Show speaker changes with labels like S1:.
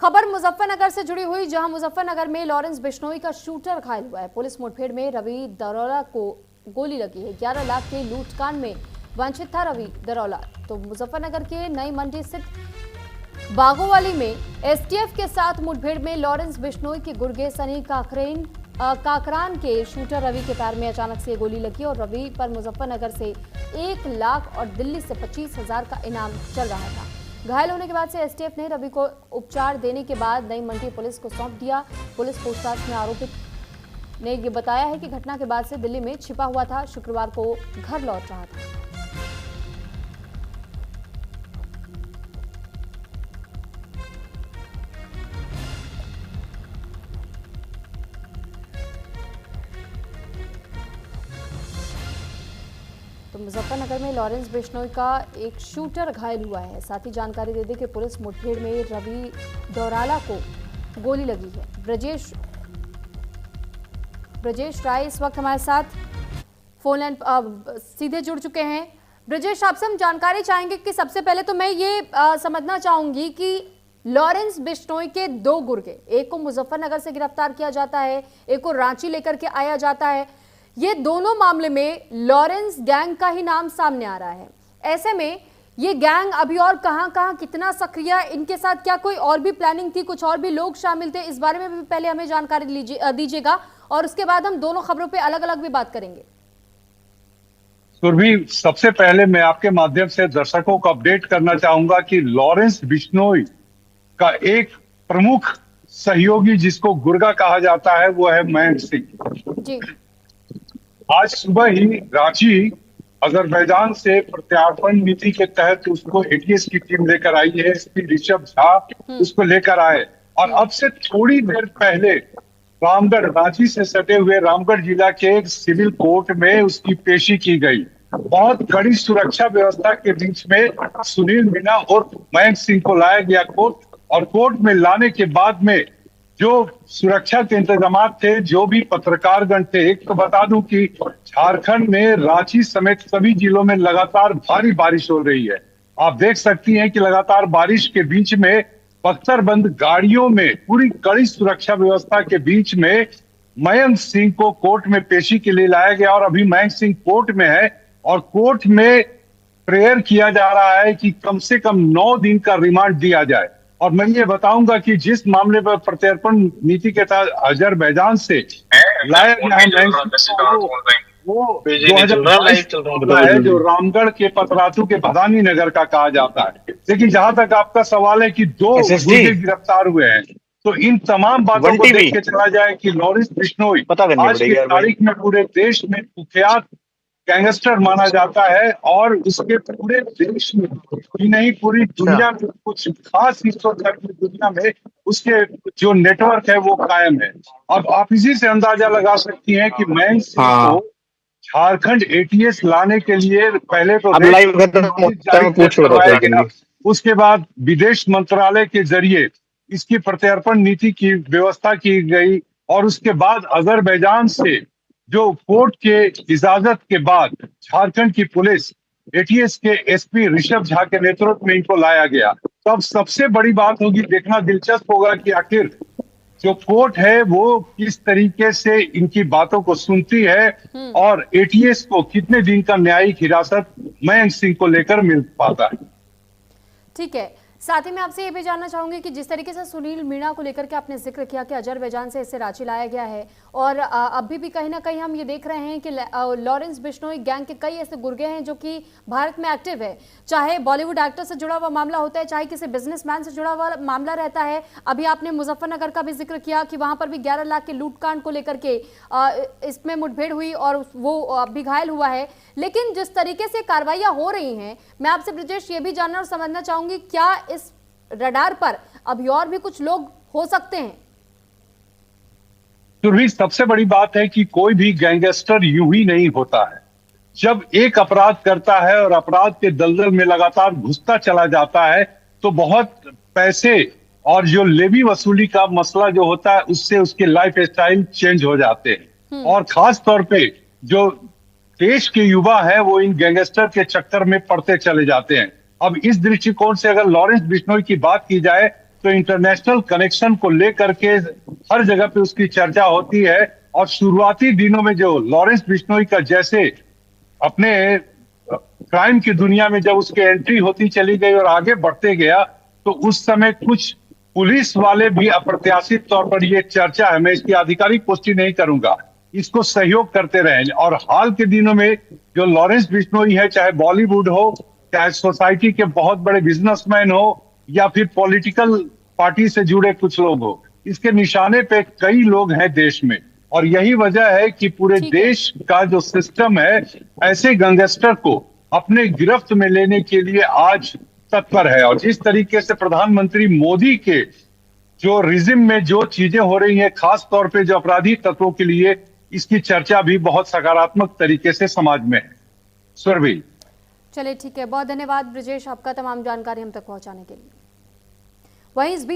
S1: खबर मुजफ्फरनगर से जुड़ी हुई, जहां मुजफ्फरनगर में लॉरेंस बिश्नोई का शूटर घायल हुआ है। पुलिस मुठभेड़ में रवि दरोला को गोली लगी है। 11 लाख के लूटकांड में वांछित था रवि दरोला। तो मुजफ्फरनगर के नई मंडी स्थित बागोवाली में एसटीएफ के साथ मुठभेड़ में लॉरेंस बिश्नोई के गुर्गे सनी काकरान के शूटर रवि के पैर में अचानक से गोली लगी और रवि पर मुजफ्फरनगर से 1 लाख और दिल्ली से 25,000 का इनाम चल रहा था। घायल होने के बाद से एसटीएफ ने रवि को उपचार देने के बाद नई मंडी पुलिस को सौंप दिया। पुलिस पूछताछ में आरोपित ने ये बताया है कि घटना के बाद से दिल्ली में छिपा हुआ था, शुक्रवार को घर लौट रहा था। तो मुजफ्फरनगर में लॉरेंस बिश्नोई का एक शूटर घायल हुआ है। साथ ही जानकारी दे दें कि पुलिस मुठभेड़ में रवि दौराला को गोली लगी है। ब्रजेश राय इस वक्त हमारे साथ फोन लाइन सीधे जुड़ चुके हैं। ब्रजेश, आपसे हम जानकारी चाहेंगे कि सबसे पहले तो मैं ये समझना चाहूंगी कि लॉरेंस बिश्नोई के 2 गुर्गे, एक को मुजफ्फरनगर से गिरफ्तार किया जाता है, एक को रांची लेकर के आया जाता है। ये दोनों मामले में लॉरेंस गैंग का ही नाम सामने आ रहा है। ऐसे में ये गैंग अभी और कहां कितना सक्रिय, इनके साथ क्या कोई और भी प्लानिंग थी, कुछ और भी लोग शामिल थे, इस बारे में भी पहले हमें जानकारी दीजिएगा और उसके बाद हम दोनों खबरों पे अलग अलग भी बात करेंगे।
S2: सुरभि, सबसे पहले मैं आपके माध्यम से दर्शकों को अपडेट करना चाहूंगा कि लॉरेंस बिश्नोई का एक प्रमुख सहयोगी जिसको गुर्गा कहा जाता है वो है मयंक सिंह
S1: जी।
S2: आज सुबह ही रांची अजरबैजान से प्रत्यार्पण नीति के तहत उसको एटीएस की टीम लेकर आई है। एसपी ऋषभ झा उसको लेकर आए और अब से थोड़ी देर पहले रामगढ़, रांची से सटे हुए रामगढ़ जिला के एक सिविल कोर्ट में उसकी पेशी की गई। बहुत कड़ी सुरक्षा व्यवस्था के बीच में सुनील मीणा और मयंक सिंह को लाया गया कोर्ट, और कोर्ट में लाने के बाद में जो सुरक्षा के इंतजाम थे, जो भी पत्रकारगण थे, एक तो बता दूं कि झारखंड में रांची समेत सभी जिलों में लगातार भारी बारिश हो रही है। आप देख सकती हैं कि लगातार बारिश के बीच में बख्तरबंद गाड़ियों में पूरी कड़ी सुरक्षा व्यवस्था के बीच में मयंक सिंह को कोर्ट में पेशी के लिए लाया गया और अभी मयंक सिंह कोर्ट में है और कोर्ट में प्रेयर किया जा रहा है कि कम से कम 9 दिन का रिमांड दिया जाए। और मैं ये बताऊंगा कि जिस मामले पर प्रत्यार्पण नीति के तहत अजरबैजान से लाया गया है वो 2022 है, जो रामगढ़ के पतरातू के भदानी नगर का कहा जाता है। लेकिन जहां तक आपका सवाल है कि 2 गुर्गे गिरफ्तार हुए हैं, तो इन तमाम बातों को देख के चला जाए कि लॉरेंस बिश्नोई आज की तारीख में पूरे देश में कुख्यात गैंगस्टर माना जाता है और उसके पूरे देश में ही नहीं पूरी दुनिया में, कुछ खास हिस्सों तक की दुनिया में उसके जो नेटवर्क है वो कायम है। अब आप इसी से अंदाजा लगा सकती हैं कि मयंक सिंह को झारखंड एटीएस लाने के लिए पहले तो उसके बाद विदेश मंत्रालय के जरिए इसकी प्रत्यार्पण नीति की व्यवस्था की गई और उसके बाद अजरबैजान से जो कोर्ट के इजाजत के बाद झारखंड की पुलिस एटीएस के एसपी ऋषभ झा के नेतृत्व में इनको लाया गया। तो अब सबसे बड़ी बात होगी, देखना दिलचस्प होगा कि आखिर जो कोर्ट है वो किस तरीके से इनकी बातों को सुनती है और एटीएस को कितने दिन का न्यायिक हिरासत मयंक सिंह को लेकर मिल पाता है।
S1: ठीक है, साथ ही मैं आपसे ये भी जानना चाहूंगी कि जिस तरीके से सुनील मीणा को लेकर के आपने जिक्र किया कि अजरबैजान से इसे रांची लाया गया है और अभी भी कहीं ना कहीं हम ये देख रहे हैं कि लॉरेंस बिश्नोई गैंग के कई ऐसे गुर्गे हैं जो कि भारत में एक्टिव है, चाहे बॉलीवुड एक्टर से जुड़ा हुआ मामला होता है, चाहे किसी बिजनेसमैन से जुड़ा हुआ मामला रहता है। अभी आपने मुजफ्फरनगर का भी जिक्र किया कि वहां पर भी 11 लाख के लूटकांड को लेकर के इसमें मुठभेड़ हुई और वो अभी घायल हुआ है। लेकिन जिस तरीके से कार्रवाइयां हो रही हैं, मैं आपसे ब्रजेश ये भी जानना और समझना चाहूंगी, क्या इस रडार पर अभी और भी कुछ लोग हो सकते हैं?
S2: तो सबसे बड़ी बात है कि कोई भी गैंगस्टर यूं ही नहीं होता है। जब एक अपराध करता है और अपराध के दलदल में लगातार घुसता चला जाता है तो बहुत पैसे और जो लेवी वसूली का मसला जो होता है उससे उसके लाइफ स्टाइल चेंज हो जाते हैं। और खास तौर पे जो देश के युवा है वो इन गैंगस्टर के चक्कर में पड़ते चले जाते हैं। अब इस दृष्टिकोण से अगर लॉरेंस बिश्नोई की बात की जाए तो इंटरनेशनल कनेक्शन को लेकर के हर जगह पे उसकी चर्चा होती है। और शुरुआती दिनों में जो लॉरेंस बिश्नोई का जैसे अपने क्राइम की दुनिया में जब उसकी एंट्री होती चली गई और आगे बढ़ते गया, तो उस समय कुछ पुलिस वाले भी अप्रत्याशित तौर पर, ये चर्चा है, मैं इसकी आधिकारिक पुष्टि नहीं करूंगा, इसको सहयोग करते रहे। और हाल के दिनों में जो लॉरेंस बिश्नोई है, चाहे बॉलीवुड हो, चाहे सोसाइटी के बहुत बड़े बिजनेसमैन हो, या फिर पॉलिटिकल पार्टी से जुड़े कुछ लोग हो, इसके निशाने पे कई लोग हैं देश में। और यही वजह है कि पूरे
S1: ठीक है।
S2: देश का जो सिस्टम है ऐसे गैंगस्टर को अपने गिरफ्त में लेने के लिए आज तत्पर है। और जिस तरीके से प्रधानमंत्री मोदी के जो रिजिम में जो चीजें हो रही हैं, खास तौर पे जो अपराधी तत्वों के लिए, इसकी चर्चा भी बहुत सकारात्मक तरीके से समाज में है। सुरभि,
S1: चलिए ठीक है, बहुत धन्यवाद ब्रिजेश आपका तमाम जानकारी हम तक पहुंचाने के लिए। वहीं इस बीच